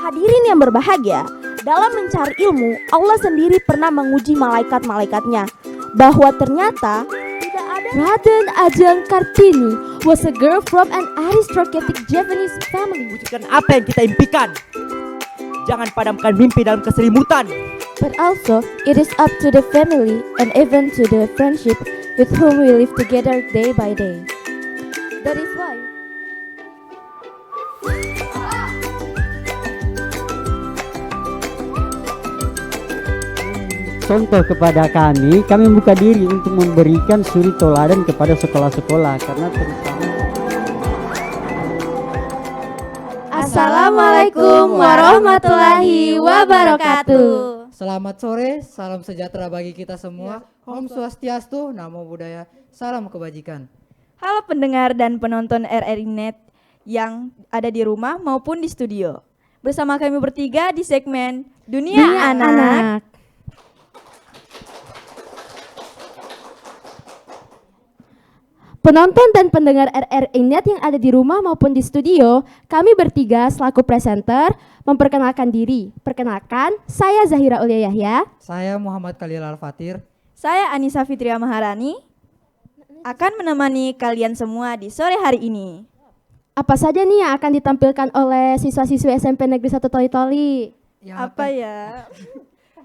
Hadirin yang berbahagia, dalam mencari ilmu, Allah sendiri pernah menguji malaikat-malaikatnya bahwa ternyata tidak ada. Raden Ajeng Kartini was a girl from an aristocratic Japanese family. Wujudkan apa yang kita impikan. Jangan padamkan mimpi dalam keselimutan. But also, it is up to the family and even to the friendship with whom we live together day by day. That is why. Contoh kepada kami membuka diri untuk memberikan suri toladan kepada sekolah-sekolah karena terutama. Assalamualaikum warahmatullahi wabarakatuh. Selamat sore, salam sejahtera bagi kita semua. Om Swastiastu, Namo Buddhaya, salam kebajikan. Halo pendengar dan penonton RRI Net yang ada di rumah maupun di studio. Bersama kami bertiga di segmen Dunia Anak. Penonton dan pendengar RRI Net yang ada di rumah maupun di studio, kami bertiga selaku presenter memperkenalkan diri. Perkenalkan, saya Zahira Ulia Yahya. Saya Muhammad Khalil Al-Fatir. Saya Anissa Fitria Maharani akan menemani kalian semua di sore hari ini. Apa saja nih yang akan ditampilkan oleh siswa-siswi SMP Negeri 1 Toli-Toli? Yang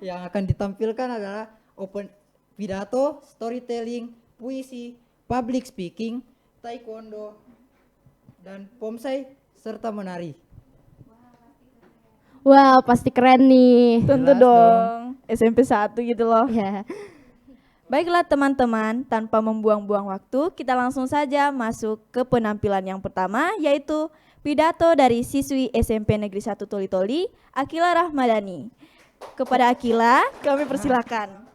akan ditampilkan adalah open pidato, storytelling, puisi, public speaking, taekwondo, dan pomsai serta menari. Wow, pasti keren nih. Tentu Jelas dong, SMP 1 gitu loh. Ya. Baiklah teman-teman, tanpa membuang-buang waktu, kita langsung saja masuk ke penampilan yang pertama, yaitu pidato dari siswi SMP Negeri 1 Toli-Toli, Akila Rahmadani. Kepada Akila, kami persilakan.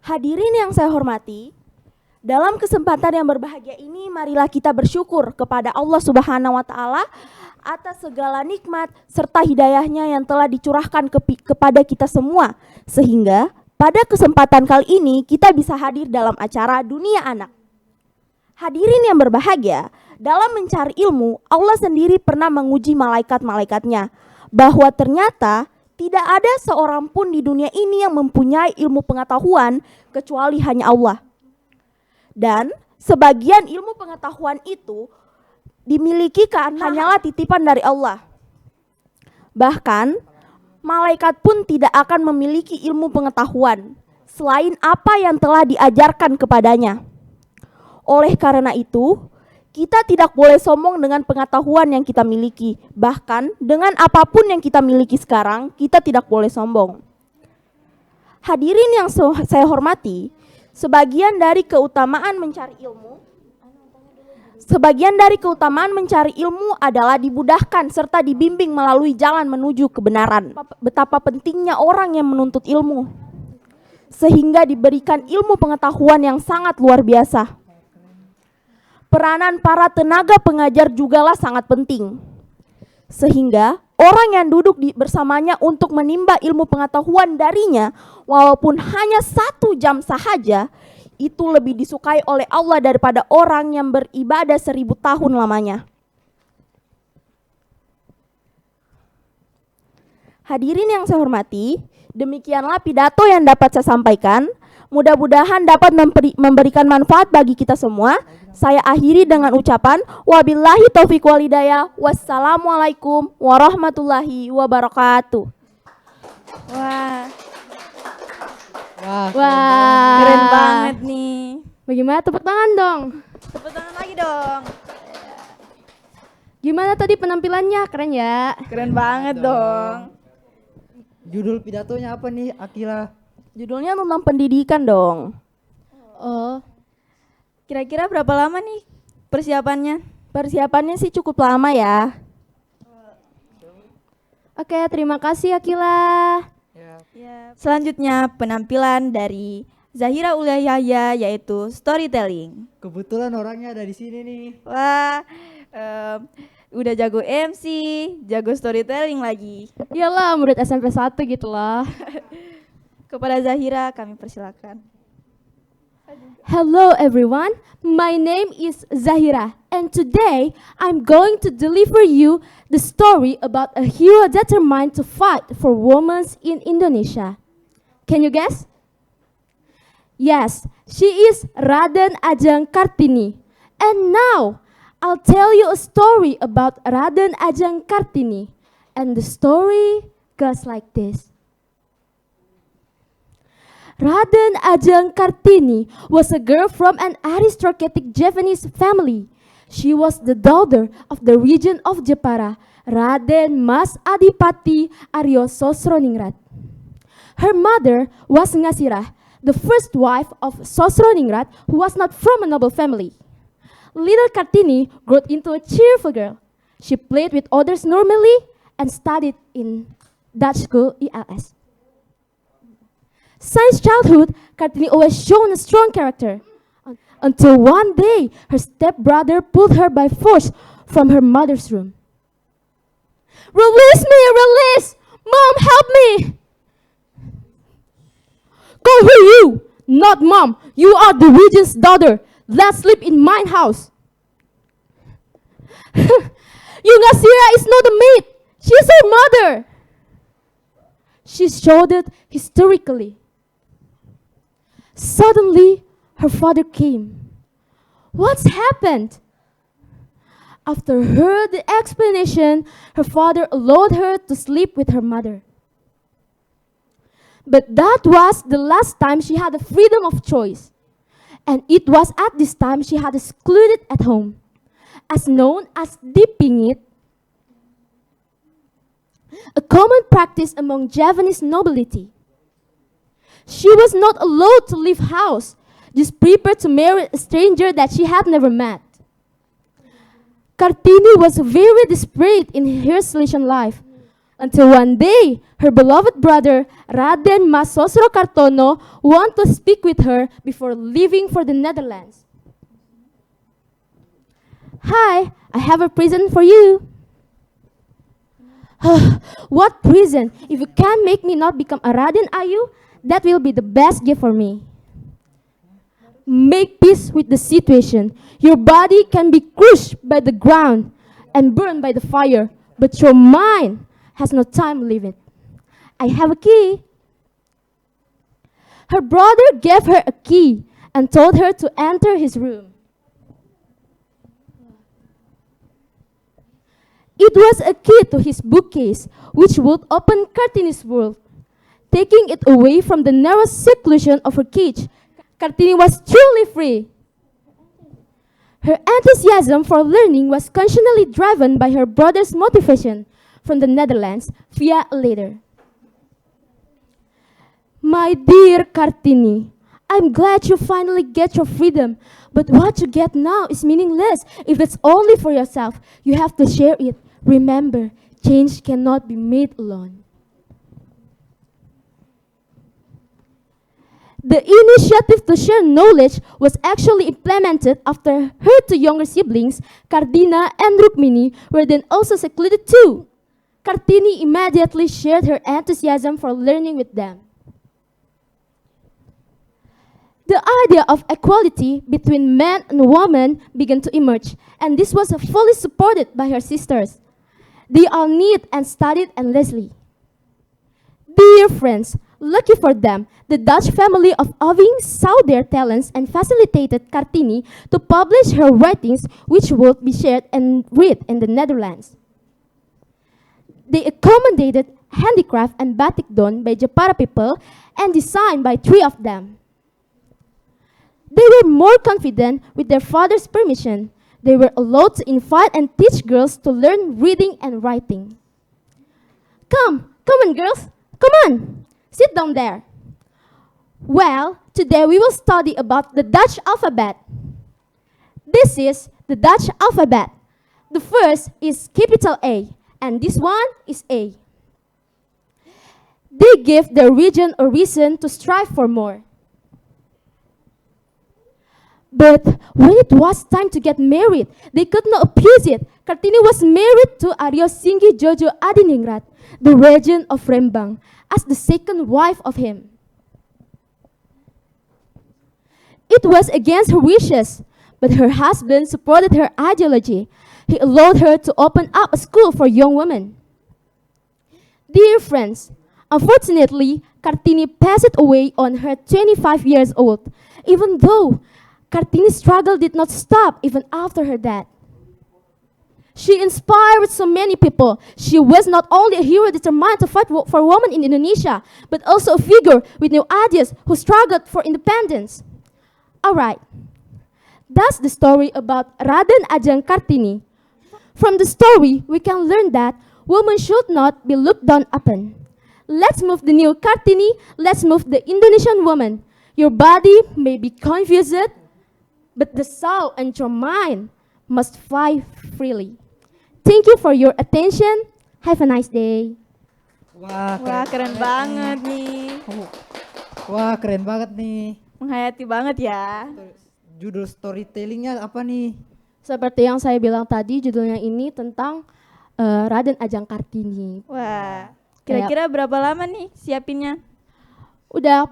Hadirin yang saya hormati, dalam kesempatan yang berbahagia ini, marilah kita bersyukur kepada Allah Subhanahu wa Ta'ala atas segala nikmat serta hidayahnya yang telah dicurahkan kepada kita semua, sehingga pada kesempatan kali ini kita bisa hadir dalam acara Dunia Anak. Hadirin yang berbahagia, dalam mencari ilmu, Allah sendiri pernah menguji malaikat-malaikatnya bahwa ternyata tidak ada seorang pun di dunia ini yang mempunyai ilmu pengetahuan kecuali hanya Allah. Dan sebagian ilmu pengetahuan itu dimiliki hanyalah titipan dari Allah. Bahkan malaikat pun tidak akan memiliki ilmu pengetahuan selain apa yang telah diajarkan kepadanya. Oleh karena itu, kita tidak boleh sombong dengan pengetahuan yang kita miliki. Bahkan dengan apapun yang kita miliki sekarang, kita tidak boleh sombong. Hadirin yang saya hormati, Sebagian dari keutamaan mencari ilmu adalah dimudahkan serta dibimbing melalui jalan menuju kebenaran. Betapa pentingnya orang yang menuntut ilmu, sehingga diberikan ilmu pengetahuan yang sangat luar biasa. Peranan para tenaga pengajar jugalah sangat penting, sehingga orang yang duduk bersamanya untuk menimba ilmu pengetahuan darinya, walaupun hanya 1 jam sahaja, itu lebih disukai oleh Allah daripada orang yang beribadah 1000 tahun lamanya. Hadirin yang saya hormati, demikianlah pidato yang dapat saya sampaikan. Mudah-mudahan dapat memberikan manfaat bagi kita semua. Saya akhiri dengan ucapan wabillahi taufiq wal hidayah. Wassalamualaikum warahmatullahi wabarakatuh. Wah, Keren banget nih. Bagaimana, tepuk tangan dong. Tepuk tangan lagi dong. Gimana tadi penampilannya? Keren ya? Keren banget dong. Judul pidatonya apa nih, Akila? Judulnya tentang pendidikan dong. Oh, kira-kira berapa lama nih persiapannya? Persiapannya sih cukup lama ya. Oke, terima kasih Akila. Selanjutnya penampilan dari Zahira Ulia Yahya, yaitu storytelling. Kebetulan orangnya ada di sini nih. Wah, udah jago MC, jago storytelling lagi. Iyalah, murid SMP 1 gitu lah. Kepada Zahira kami persilakan. Hello everyone, my name is Zahira and today I'm going to deliver you the story about a hero determined to fight for women in Indonesia. Can you guess? Yes, she is Raden Ajeng Kartini. And now I'll tell you a story about Raden Ajeng Kartini. And the story goes like this. Raden Ajeng Kartini was a girl from an aristocratic Javanese family. She was the daughter of the regent of Jepara, Raden Mas Adipati Aryo Sosroningrat. Her mother was Ngasirah, the first wife of Sosroningrat, who was not from a noble family. Little Kartini grew into a cheerful girl. She played with others normally and studied in Dutch school ELS. Since childhood, Kartini always shown a strong character. Until one day, her stepbrother pulled her by force from her mother's room. Release me! Release! Mom, help me! Go here, you! Not mom! You are the regent's daughter! Let's sleep in my house! Yungasira is not a maid! She's her mother! She shouted hysterically. Suddenly, her father came. What's happened? After heard the explanation, her father allowed her to sleep with her mother. But that was the last time she had the freedom of choice. And it was at this time she had secluded at home, as known as dipingit, a common practice among Javanese nobility. She was not allowed to leave house, just prepared to marry a stranger that she had never met. Kartini was very desperate in her Silesian life, until one day, her beloved brother, Raden Mas Sosrokartono, wanted to speak with her before leaving for the Netherlands. Hi, I have a present for you. What present? If you can make me not become a Raden Ayu, that will be the best gift for me. Make peace with the situation. Your body can be crushed by the ground and burned by the fire, but your mind has no time to leave it. I have a key. Her brother gave her a key and told her to enter his room. It was a key to his bookcase, which would open Kartini's world. Taking it away from the narrow seclusion of her cage, Kartini was truly free. Her enthusiasm for learning was constantly driven by her brother's motivation from the Netherlands via a letter. My dear Kartini, I'm glad you finally get your freedom, but what you get now is meaningless if it's only for yourself. You have to share it. Remember, change cannot be made alone. The initiative to share knowledge was actually implemented after her two younger siblings, Kardina and Rukmini, were then also secluded too. Kartini immediately shared her enthusiasm for learning with them. The idea of equality between men and women began to emerge, and this was fully supported by her sisters. They all knit and studied endlessly. Dear friends, lucky for them, the Dutch family of Oving saw their talents and facilitated Kartini to publish her writings, which would be shared and read in the Netherlands. They accommodated handicraft and batik done by Jepara people and designed by three of them. They were more confident with their father's permission. They were allowed to invite and teach girls to learn reading and writing. Come on girls, come on, sit down there. Well, today we will study about the Dutch alphabet. This is the Dutch alphabet. The first is capital A, and this one is A. They give their region a reason to strive for more. But when it was time to get married, they could not oppose it. Kartini was married to Aryo Singgi Jojo Adiningrat, the regent of Rembang, as the second wife of him. It was against her wishes, but her husband supported her ideology. He allowed her to open up a school for young women. Dear friends, unfortunately, Kartini passed away on her 25 years old, even though Kartini's struggle did not stop even after her death. She inspired so many people. She was not only a hero determined to fight for women in Indonesia, but also a figure with new ideas who struggled for independence. Alright, that's the story about Raden Ajeng Kartini. From the story, we can learn that women should not be looked down upon. Let's move the new Kartini, let's move the Indonesian woman. Your body may be confused, but the soul and your mind must fly freely. Thank you for your attention. Have a nice day. Wah, Wah, keren banget nih. Wah, keren banget nih. Menghayati banget ya. Judul storytellingnya apa nih? Seperti yang saya bilang tadi, judulnya ini tentang Raden Ajeng Kartini. Wah, kira-kira berapa lama nih siapinnya? Udah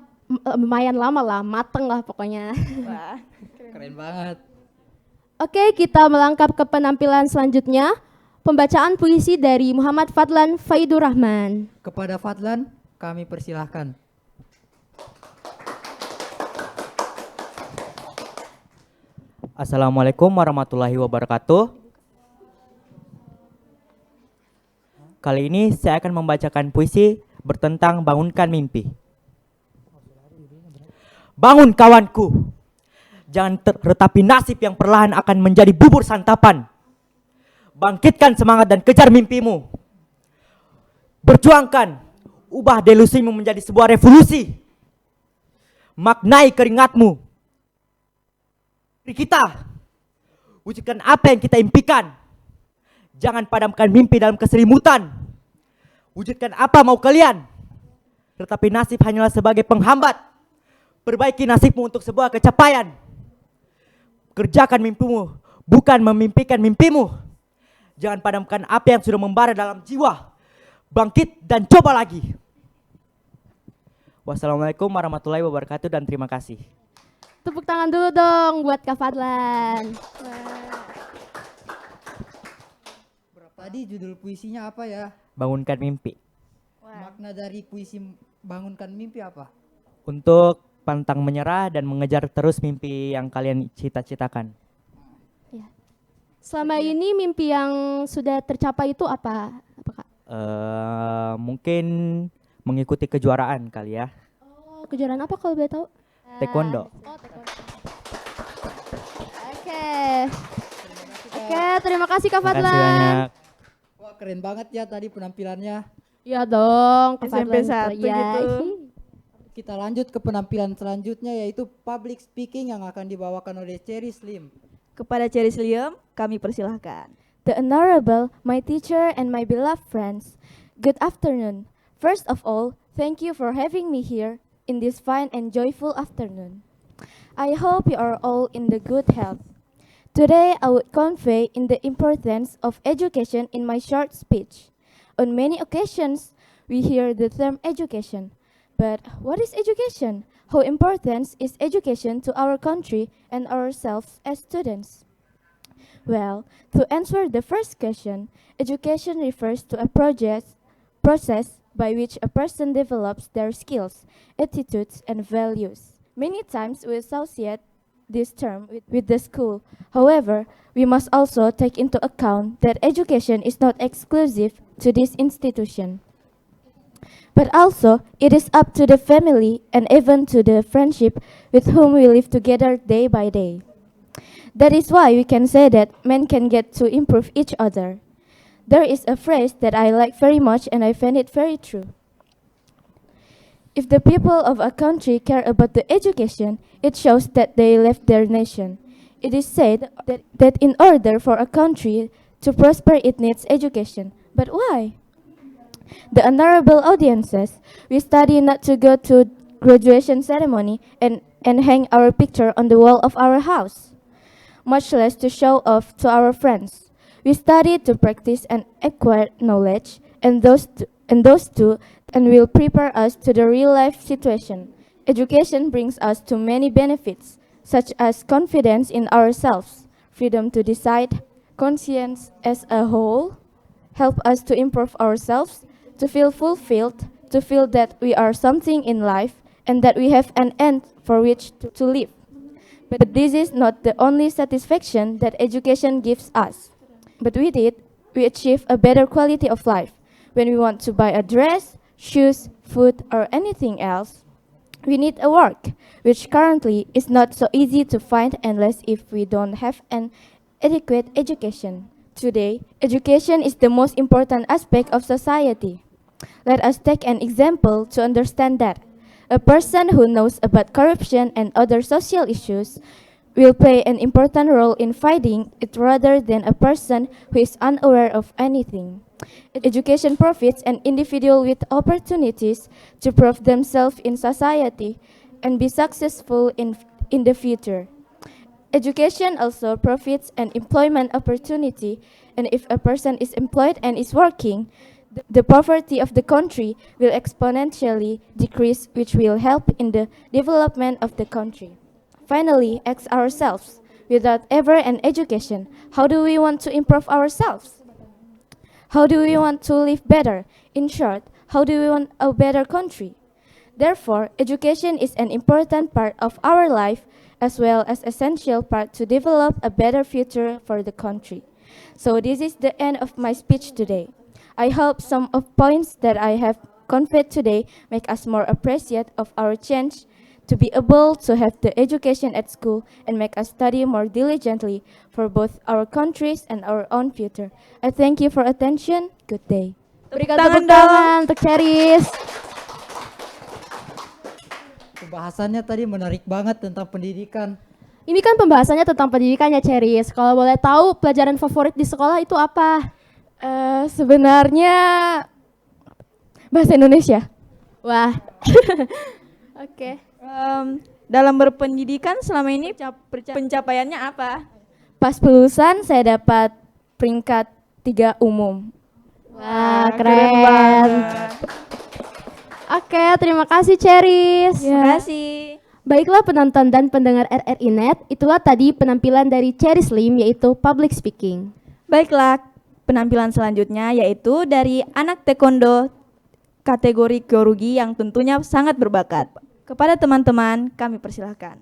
lumayan lama lah, mateng lah pokoknya. Wah, Keren banget. Oke, kita melangkah ke penampilan selanjutnya. Pembacaan puisi dari Muhammad Fadlan Faidur Rahman. Kepada Fadlan, kami persilahkan. Assalamualaikum warahmatullahi wabarakatuh. Kali ini saya akan membacakan puisi bertentang bangunkan mimpi. Bangun kawanku, jangan terretapi nasib yang perlahan akan menjadi bubur santapan. Bangkitkan semangat dan kejar mimpimu. Berjuangkan, ubah delusimu menjadi sebuah revolusi. Maknai keringatmu. Mari kita wujudkan apa yang kita impikan. Jangan padamkan mimpi dalam keselimutan. Wujudkan apa mau kalian. Tetapi nasib hanyalah sebagai penghambat. Perbaiki nasibmu untuk sebuah kecapaian. Kerjakan mimpimu, bukan memimpikan mimpimu. Jangan padamkan api yang sudah membara dalam jiwa. Bangkit dan coba lagi. Wassalamualaikum warahmatullahi wabarakatuh dan terima kasih. Tepuk tangan dulu dong buat Kak Fadlan. Tadi judul puisinya apa ya? Bangunkan mimpi. Makna dari puisi bangunkan mimpi apa? Untuk pantang menyerah dan mengejar terus mimpi yang kalian cita-citakan. Selama ini mimpi yang sudah tercapai itu apa? Kak? Mungkin mengikuti kejuaraan kali ya. Oh, kejuaraan apa kalau boleh tahu? Taekwondo. Oke. Oke, terima kasih Kak Terima kasih Fadlan. banyak. Wah, keren banget ya tadi penampilannya. Ya dong, Kak SMP Fadlan. 1 Ya. gitu. Kita lanjut ke penampilan selanjutnya yaitu public speaking yang akan dibawakan oleh Cherry Slim. Kepada Cherry Slim, kami persilahkan. The Honorable, my teacher and my beloved friends, good afternoon. First of all, thank you for having me here in this fine and joyful afternoon. I hope you are all in the good health. Today, I would convey in the importance of education in my short speech. On many occasions, we hear the term education. But what is education? How important is education to our country and ourselves as students? Well, to answer the first question, education refers to a process by which a person develops their skills, attitudes, and values. Many times we associate this term with the school. However, we must also take into account that education is not exclusive to this institution. But also, it is up to the family and even to the friendship with whom we live together day by day. That is why we can say that men can get to improve each other. There is a phrase that I like very much and I find it very true. If the people of a country care about the education, it shows that they love their nation. It is said that in order for a country to prosper, it needs education. But why? The honorable audiences, we study not to go to graduation ceremony and hang our picture on the wall of our house, much less to show off to our friends. We study to practice and acquire knowledge, and those two will prepare us to the real life situation. Education brings us to many benefits. such as confidence in ourselves, freedom to decide, conscience as a whole, help us to improve ourselves, to feel fulfilled, to feel that we are something in life, and that we have an end for which to live. But this is not the only satisfaction that education gives us. But with it, we achieve a better quality of life. When we want to buy a dress, shoes, food, or anything else, we need a work, which currently is not so easy to find unless if we don't have an adequate education. Today, education is the most important aspect of society. Let us take an example to understand that. A person who knows about corruption and other social issues will play an important role in fighting it rather than a person who is unaware of anything. Education provides an individual with opportunities to prove themselves in society and be successful in the future. Education also provides an employment opportunity, and if a person is employed and is working, the poverty of the country will exponentially decrease, which will help in the development of the country. Finally, ask ourselves, without ever an education, how do we want to improve ourselves? How do we want to live better? In short, how do we want a better country? Therefore, education is an important part of our life as well as essential part to develop a better future for the country. So this is the end of my speech today. I hope some of points that I have conveyed today make us more appreciate of our change to be able to have the education at school and make us study more diligently for both our countries and our own future. I thank you for attention. Good day. Berikan tepuk tangan untuk Ceris. Pembahasannya tadi menarik banget tentang pendidikan. Ini kan pembahasannya tentang pendidikannya, Ceris. Kalau boleh tahu pelajaran favorit di sekolah itu apa? Sebenarnya bahasa Indonesia. Wah. Oke. Dalam berpendidikan selama ini pencapaiannya apa? Pas lulusan saya dapat peringkat 3 umum. Wah, keren. Oke, terima kasih Ceris. Terima kasih. Baiklah penonton dan pendengar RRI Net, itulah tadi penampilan dari Ceris Lim yaitu public speaking. Baiklah, penampilan selanjutnya yaitu dari anak taekwondo kategori kyorugi yang tentunya sangat berbakat. Kepada teman-teman, kami persilahkan.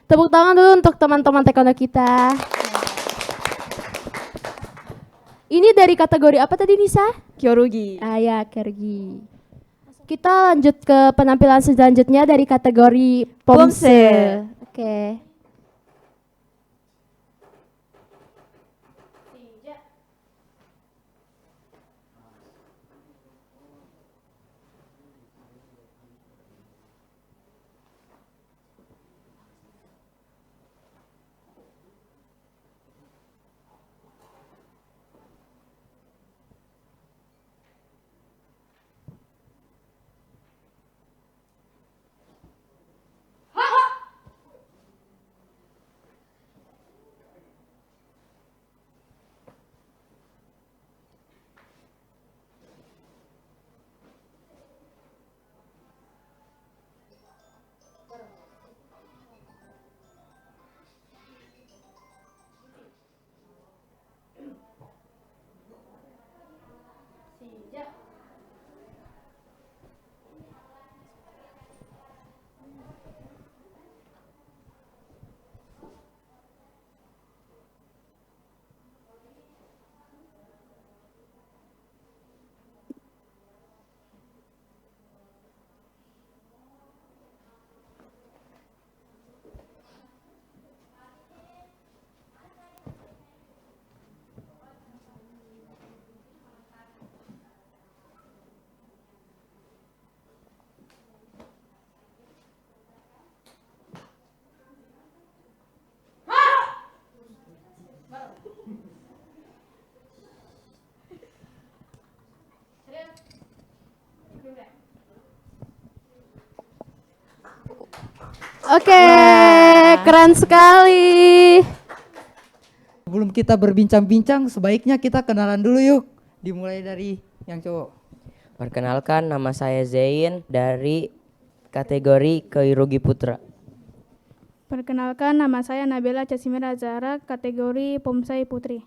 Tepuk tangan dulu untuk teman-teman taekwondo kita. Ini dari kategori apa tadi Nisa? Kyorugi. Ya, Kyorugi. Kita lanjut ke penampilan selanjutnya dari kategori Pomse. Oke. Oke, keren sekali. Sebelum kita berbincang-bincang, sebaiknya kita kenalan dulu yuk. Dimulai dari yang cowok. Perkenalkan, nama saya Zain dari kategori Keirugi Putra. Perkenalkan, nama saya Nabila Casimira Zahra, kategori Pomsai Putri.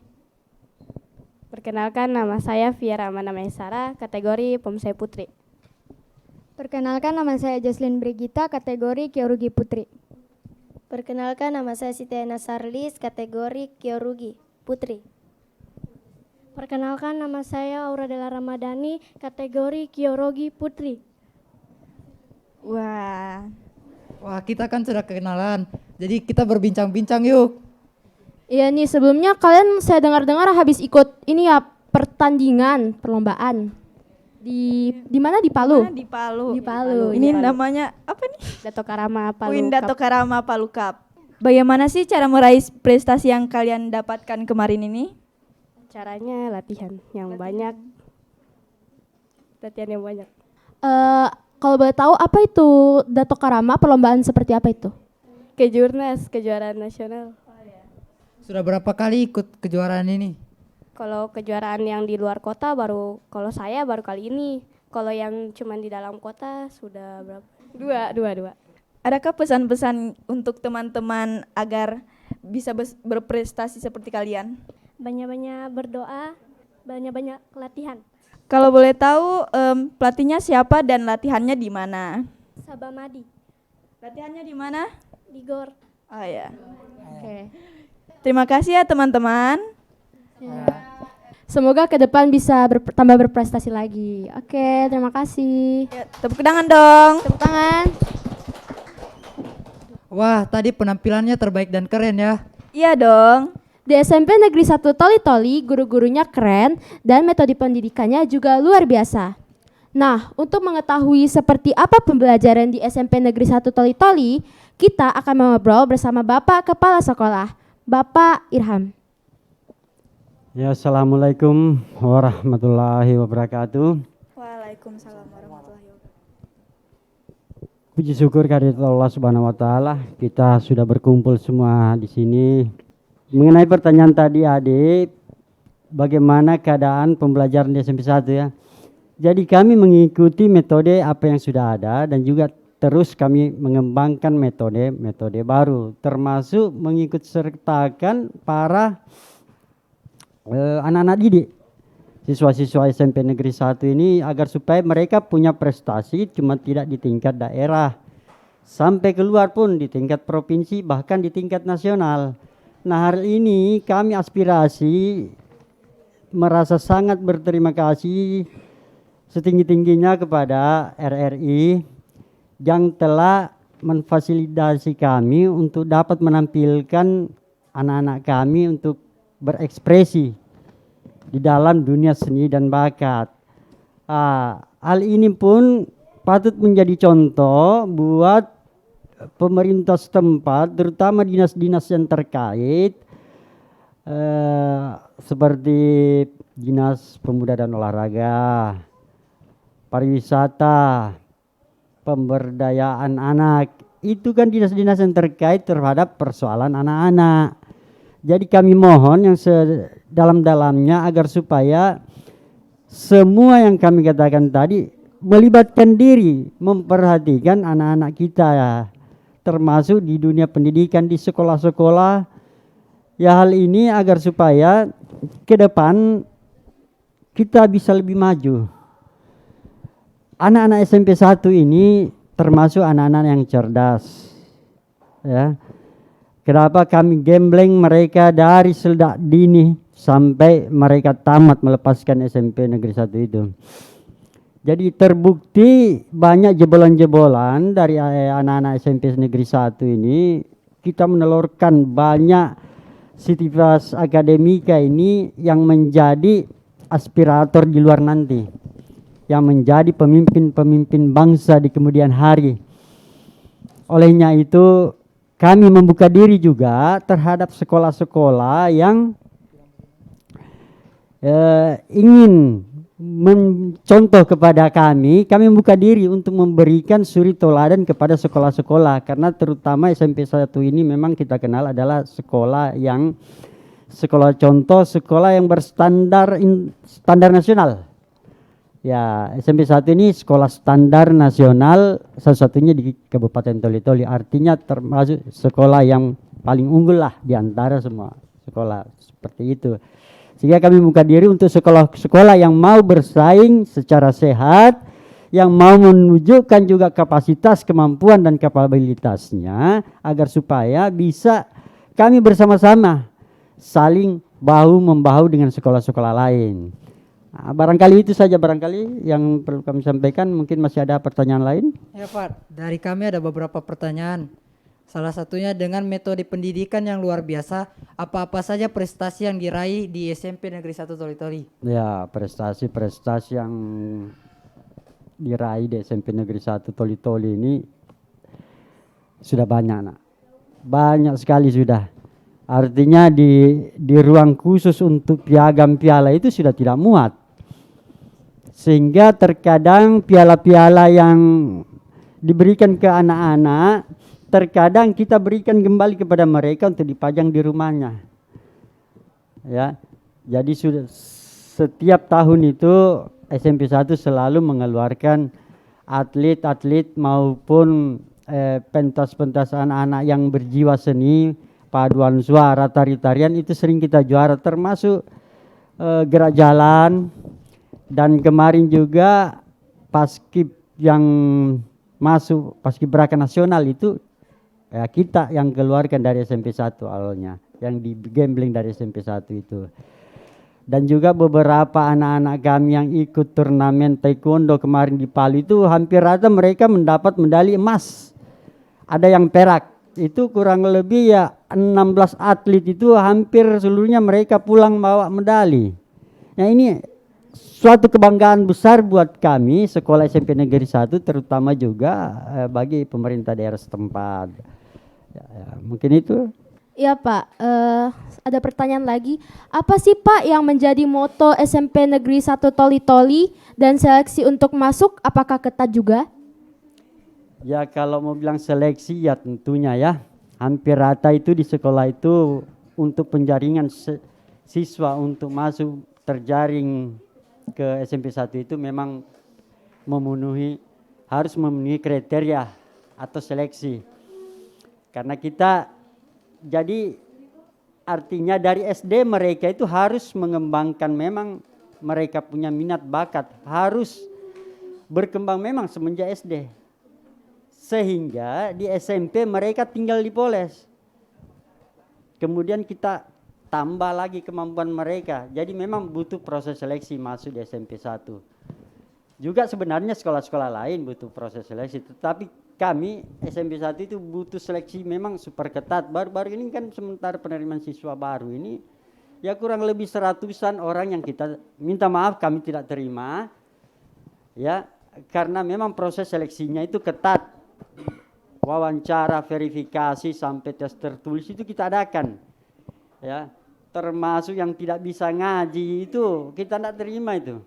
Perkenalkan, nama saya Fiera Amanda Maesara, kategori Pomsai Putri. Perkenalkan, nama saya Jocelyn Brigita, kategori Kyorugi Putri. Perkenalkan, nama saya Sitiana Sarlis, kategori Kyorugi Putri. Perkenalkan, nama saya Auradela Ramadhani, kategori Kyorugi Putri. Wah, Kita kan sudah kenalan, jadi kita berbincang-bincang yuk. Iya nih, sebelumnya kalian saya dengar-dengar habis ikut ini ya pertandingan perlombaan di mana, di Palu? di Palu. Di Palu. Ini Palu. namanya apa nih? Dato Karama Palu Win Cup. Dato Karama Palu Cup. Bagaimana sih cara meraih prestasi yang kalian dapatkan kemarin ini? Caranya latihan yang banyak. Latihan yang banyak. Kalau boleh tahu apa itu Dato Karama, perlombaan seperti apa itu? Kejurnas, kejuaraan nasional. Sudah berapa kali ikut kejuaraan ini? Kalau kejuaraan yang di luar kota kalau saya baru kali ini. Kalau yang cuma di dalam kota sudah berapa? Dua. Adakah pesan-pesan untuk teman-teman agar bisa berprestasi seperti kalian? Banyak-banyak berdoa, banyak-banyak latihan. Kalau boleh tahu pelatihnya siapa dan latihannya di mana? Sabamadi, Latihannya di mana? di GOR. Oh ya. Oke. Terima kasih ya teman-teman. Semoga ke depan bisa tambah berprestasi lagi. Oke, terima kasih. Ya, tepuk tangan dong. Tepuk tangan. Wah, tadi penampilannya terbaik dan keren ya. Iya dong. Di SMP Negeri 1 Toli-Toli, guru-gurunya keren dan metode pendidikannya juga luar biasa. Nah, untuk mengetahui seperti apa pembelajaran di SMP Negeri 1 Toli-Toli, kita akan mengobrol bersama Bapak Kepala Sekolah, Bapak Irham. Ya, assalamualaikum warahmatullahi wabarakatuh. Waalaikumsalam warahmatullahi wabarakatuh. Puji syukur kehadirat Allah Subhanahu wa taala, kita sudah berkumpul semua di sini. Mengenai pertanyaan tadi Adik, bagaimana keadaan pembelajaran di SMP 1 ya. Jadi kami mengikuti metode apa yang sudah ada dan juga terus kami mengembangkan metode baru, termasuk mengikut sertakan para anak-anak didik, siswa-siswa SMP Negeri 1 ini agar supaya mereka punya prestasi cuma tidak di tingkat daerah, sampai keluar pun di tingkat provinsi bahkan di tingkat nasional. Nah, hari ini kami aspirasi merasa sangat berterima kasih setinggi-tingginya kepada RRI yang telah memfasilitasi kami untuk dapat menampilkan anak-anak kami untuk berekspresi di dalam dunia seni dan bakat. Hal ini pun patut menjadi contoh buat pemerintah setempat, terutama dinas-dinas yang terkait seperti Dinas Pemuda dan Olahraga, Pariwisata, Pemberdayaan Anak. Itu kan dinas-dinas yang terkait terhadap persoalan anak-anak. Jadi kami mohon yang sedalam-dalamnya agar supaya semua yang kami katakan tadi melibatkan diri, memperhatikan anak-anak kita ya, termasuk di dunia pendidikan di sekolah-sekolah. Ya, hal ini agar supaya ke depan kita bisa lebih maju. Anak-anak SMP 1 ini termasuk anak-anak yang cerdas. Ya. Kenapa kami gembleng mereka dari sejak dini sampai mereka tamat melepaskan SMP Negeri 1 itu. Jadi terbukti banyak jebolan-jebolan dari anak-anak SMP Negeri 1 ini, kita menelurkan banyak sivitas akademika ini yang menjadi aspirator di luar nanti, yang menjadi pemimpin-pemimpin bangsa di kemudian hari. Olehnya itu kami membuka diri juga terhadap sekolah-sekolah yang ingin mencontoh kepada kami membuka diri untuk memberikan suri toladan kepada sekolah-sekolah, karena terutama SMP 1 ini memang kita kenal adalah sekolah contoh, sekolah yang berstandar standar nasional. Ya, SMP 1 ini sekolah standar nasional satu-satunya di Kabupaten Toli-Toli, artinya termasuk sekolah yang paling unggul lah di antara semua sekolah seperti itu. Sehingga kami membuka diri untuk sekolah-sekolah yang mau bersaing secara sehat, yang mau menunjukkan juga kapasitas, kemampuan dan kapabilitasnya, agar supaya bisa kami bersama-sama saling bahu-membahu dengan sekolah-sekolah lain. Nah, barangkali itu saja yang perlu kami sampaikan. Mungkin masih ada pertanyaan lain? Ya Pak, dari kami ada beberapa pertanyaan. Salah satunya dengan metode pendidikan yang luar biasa, apa-apa saja prestasi yang diraih di SMP Negeri 1 Toli-Toli? Ya, prestasi-prestasi yang diraih di SMP Negeri 1 Toli-Toli ini sudah banyak, nak. Banyak sekali sudah. Artinya di ruang khusus untuk piagam piala itu sudah tidak muat. Sehingga terkadang piala-piala yang diberikan ke anak-anak, terkadang kita berikan kembali kepada mereka untuk dipajang di rumahnya. Ya. Jadi sudah setiap tahun itu SMP 1 selalu mengeluarkan atlet-atlet maupun pentas-pentas anak-anak yang berjiwa seni, paduan suara, tari-tarian itu sering kita juara, termasuk gerak jalan, dan kemarin juga paskib yang masuk paskibraka nasional itu ya kita yang keluarkan dari SMP 1 awalnya, yang di gambling dari SMP 1 itu. Dan juga beberapa anak-anak kami yang ikut turnamen taekwondo kemarin di Palu itu hampir rata mereka mendapat medali emas. Ada yang perak. Itu kurang lebih ya 16 atlet itu hampir seluruhnya mereka pulang bawa medali. Nah, ini suatu kebanggaan besar buat kami sekolah SMP Negeri 1, terutama juga bagi pemerintah daerah setempat. Ya, mungkin itu. Iya Pak, ada pertanyaan lagi. Apa sih Pak yang menjadi moto SMP Negeri 1 Toli-Toli, dan seleksi untuk masuk apakah ketat juga? Ya, kalau mau bilang seleksi ya tentunya ya hampir rata itu di sekolah itu untuk penjaringan siswa untuk masuk terjaring ke SMP 1 itu memang harus memenuhi kriteria atau seleksi. Karena kita jadi artinya dari SD mereka itu harus mengembangkan, memang mereka punya minat bakat, harus berkembang memang semenjak SD. Sehingga di SMP mereka tinggal dipoles. Kemudian kita tambah lagi kemampuan mereka. Jadi memang butuh proses seleksi masuk di SMP 1. Juga sebenarnya sekolah-sekolah lain butuh proses seleksi, tetapi kami SMP 1 itu butuh seleksi memang super ketat. Baru-baru ini kan sementara penerimaan siswa baru ini ya kurang lebih 100-an orang yang kita minta maaf kami tidak terima. Ya, karena memang proses seleksinya itu ketat. Wawancara, verifikasi sampai tes tertulis itu kita adakan. Ya, termasuk yang tidak bisa ngaji itu kita tidak terima itu.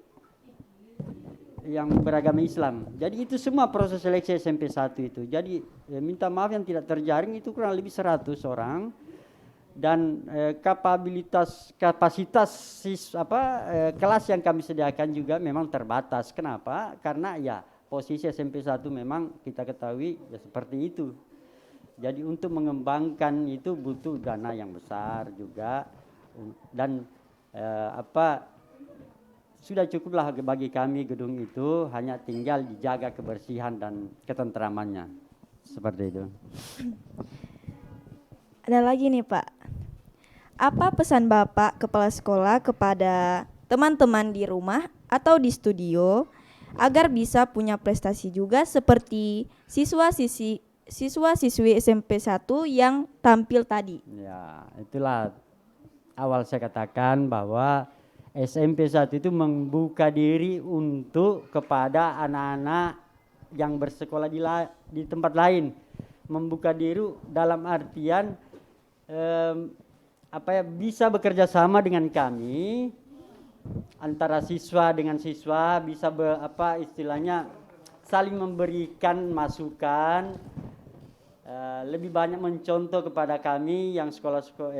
Yang beragama Islam. Jadi itu semua proses seleksi SMP 1 itu. Jadi minta maaf yang tidak terjaring itu kurang lebih 100 orang. Dan kapasitas kelas yang kami sediakan juga memang terbatas. Kenapa? Karena ya posisi SMP 1 memang kita ketahui ya seperti itu. Jadi untuk mengembangkan itu butuh dana yang besar juga. Dan sudah cukuplah bagi kami gedung itu, hanya tinggal dijaga kebersihan dan ketentramannya. Seperti itu. Ada lagi nih Pak. Apa pesan Bapak Kepala Sekolah kepada teman-teman di rumah atau di studio agar bisa punya prestasi juga seperti siswa-siswi SMP 1 yang tampil tadi? Ya, itulah Awal saya katakan bahwa SMP 1 itu membuka diri untuk kepada anak-anak yang bersekolah di tempat lain. Membuka diri dalam artian bisa bekerja sama dengan kami antara siswa dengan siswa bisa istilahnya saling memberikan masukan, lebih banyak mencontoh kepada kami yang sekolah-sekolah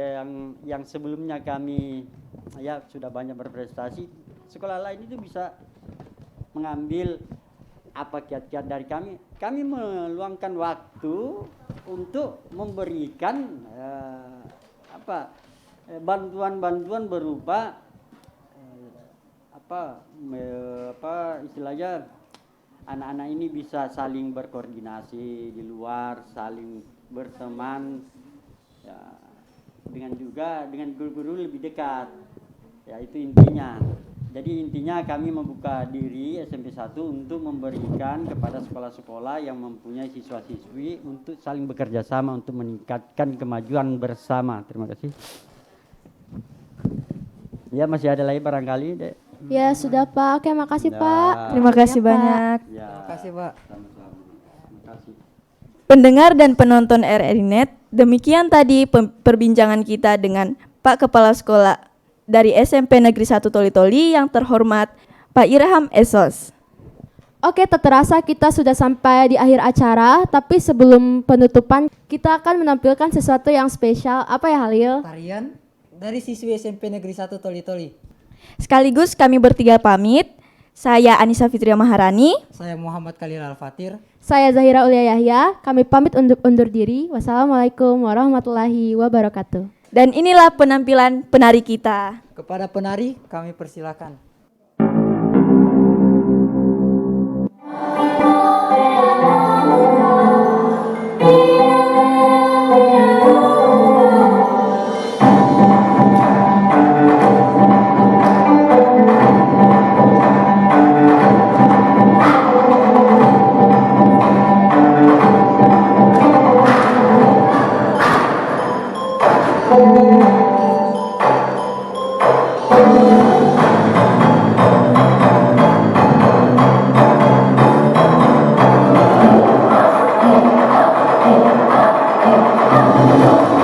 yang sebelumnya kami ya sudah banyak berprestasi. Sekolah lain itu bisa mengambil apa kiat-kiat dari kami. Kami meluangkan waktu untuk memberikan bantuan-bantuan berupa istilahnya anak-anak ini bisa saling berkoordinasi di luar, saling berteman, ya, dengan guru-guru lebih dekat. Ya itu intinya. Jadi intinya kami membuka diri SMP 1 untuk memberikan kepada sekolah-sekolah yang mempunyai siswa-siswi untuk saling bekerja sama untuk meningkatkan kemajuan bersama. Terima kasih. Ya masih ada lagi barangkali, Dek. Ya sudah Pak, oke makasih Pak. Terima kasih Ya, Pak. banyak. Ya, Terima kasih, Pak. terima kasih. Pendengar dan penonton RRI Net, demikian tadi perbincangan kita dengan Pak Kepala Sekolah dari SMP Negeri 1 Toli-Toli yang terhormat Pak Irham Esos. Oke, tak terasa kita sudah sampai di akhir acara, tapi sebelum penutupan kita akan menampilkan sesuatu yang spesial. Apa ya Halil? Tarian dari siswi SMP Negeri 1 Toli-Toli. Sekaligus kami bertiga pamit. Saya Anissa Fitria Maharani. Saya Muhammad Khalil Al-Fatir. Saya Zahira Ulia Yahya. Kami pamit undur diri. Wassalamualaikum warahmatullahi wabarakatuh. Dan inilah penampilan penari kita. Kepada penari kami persilakan. Thank you.